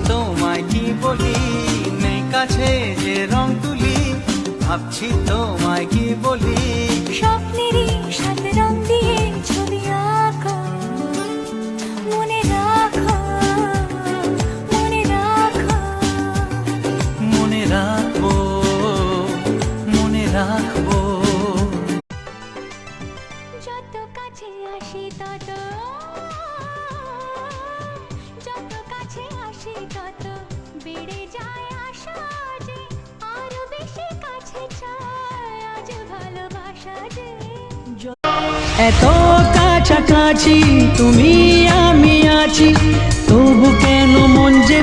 তোমায় কি বলি, নেই কাছে যে রং তুলি, ভাবছি তোমায় কি বলি। স্বপ্নেরই সাথে রং দিয়ে ছবি আঁকা, মনে রাখো, মনে রাখো। মনে রাখবো, মনে রাখবো। যত কাছে আসি তত, যত কাছে আসি তত বেড়ে যায় আশা যে আরো বেশি কাছে চাই আজ ভালোবাসা যে। এত কাছাকাছি তুমি আমি আছি, তবু কেন মন যে